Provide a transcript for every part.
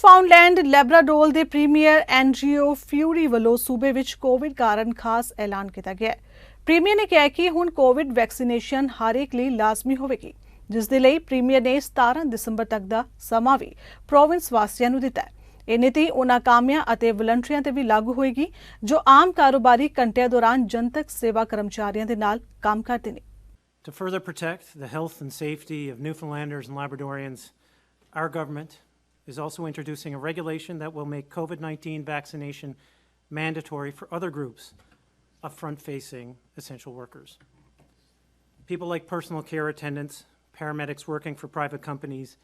ਨਿਊਫਾਊਂਡਲੈਂਡ Labrador ਦੇ premier ਐਂਡਰਿਓ fury ਵੱਲੋਂ ਸੂਬੇ ਵਿੱਚ ਕੋਵਿਡ ਕਾਰਨ ਖਾਸ ਐਲਾਨ ਕੀਤਾ ਗਿਆ ਹੈ। ਪ੍ਰੀਮੀਅਰ ਨੇ ਕਿਹਾ ਕਿ ਹੁਣ ਕੋਵਿਡ ਵੈਕਸੀਨੇਸ਼ਨ ਹਰ ਇੱਕ ਲਈ ਲਾਜ਼ਮੀ ਹੋਵੇਗੀ, ਜਿਸ ਦੇ ਲਈ ਪ੍ਰੀਮੀਅਰ ਨੇ 17 ਦਸੰਬਰ ਤੱਕ ਦਾ ਸਮਾਂ ਵੀ ਪ੍ਰੋਵਿੰਸ ਵਾਸੀਆਂ ਨੂੰ ਦਿੱਤਾ ਹੈ। ਇਹ ਨੀਤੀ ਉਹਨਾਂ ਕਾਮਿਆਂ ਅਤੇ ਵਲੰਟੀਅਰਾਂ ਤੇ ਵੀ ਲਾਗੂ ਹੋਏਗੀ ਜੋ ਆਮ ਕਾਰੋਬਾਰੀ ਘੰਟਿਆਂ ਦੌਰਾਨ ਜਨਤਕ ਸੇਵਾ ਕਰਮਚਾਰੀਆਂ ਦੇ ਨਾਲ ਕੰਮ ਕਰਦੇ ਨੇ। To further protect the health and safety of Newfoundlanders and Labradorians, our government is also introducing a regulation that will make COVID-19 vaccination mandatory for other groups of front-facing essential workers. People like personal care attendants, paramedics working for private companies,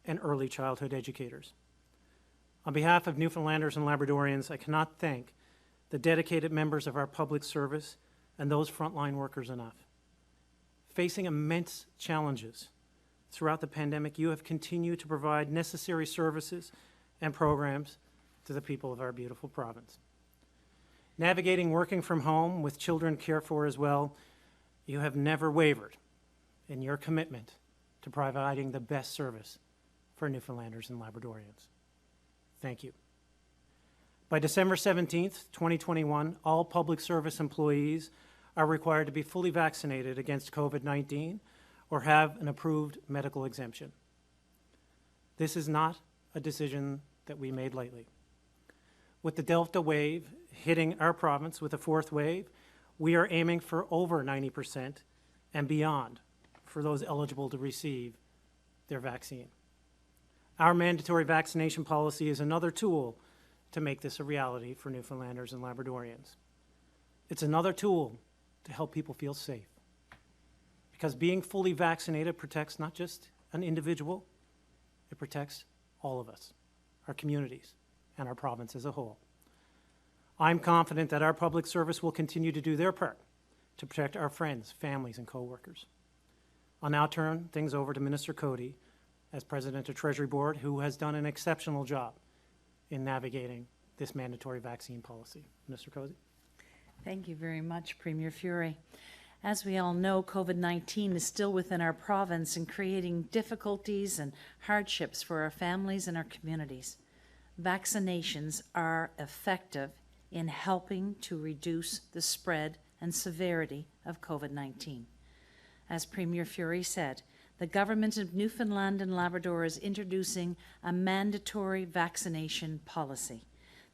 and early childhood educators. On behalf of Newfoundlanders and Labradorians, I cannot thank the dedicated members of our public service and those frontline workers enough. Facing immense challenges throughout the pandemic, you have continued to provide necessary services and programs to the people of our beautiful province. Navigating working from home with children cared for as well, you have never wavered in your commitment to providing the best service for Newfoundlanders and Labradorians. Thank you. By December 17th, 2021, all public service employees are required to be fully vaccinated against COVID-19 or have an approved medical exemption. This is not a decision that we made lightly. With the Delta wave hitting our province with a fourth wave, we are aiming for over 90% and beyond for those eligible to receive their vaccine. Our mandatory vaccination policy is another tool to make this a reality for Newfoundlanders and Labradorians. It's another tool to help people feel safe. Because being fully vaccinated protects not just an individual, it protects all of us, our communities, and our province as a whole. I'm confident that our public service will continue to do their part to protect our friends, families, and co-workers. I'll now turn things over to Minister Cody, as President of Treasury Board, who has done an exceptional job in navigating this mandatory vaccine policy. Minister Cody. Thank you very much, Premier Fury. As we all know, COVID-19 is still within our province and creating difficulties and hardships for our families and our communities. Vaccinations are effective in helping to reduce the spread and severity of COVID-19. As Premier Fury said, the Government of Newfoundland and Labrador is introducing a mandatory vaccination policy.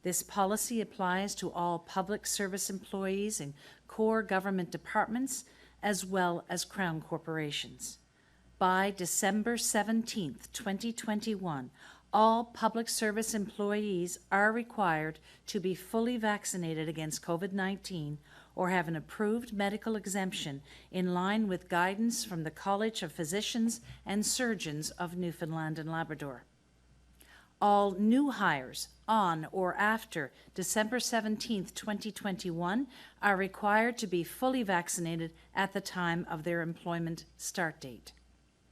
This policy applies to all public service employees in core government departments as well as Crown corporations. By December 17th, 2021, all public service employees are required to be fully vaccinated against COVID-19 or have an approved medical exemption in line with guidance from the College of Physicians and Surgeons of Newfoundland and Labrador. All new hires on or after December 17th, 2021 are required to be fully vaccinated at the time of their employment start date.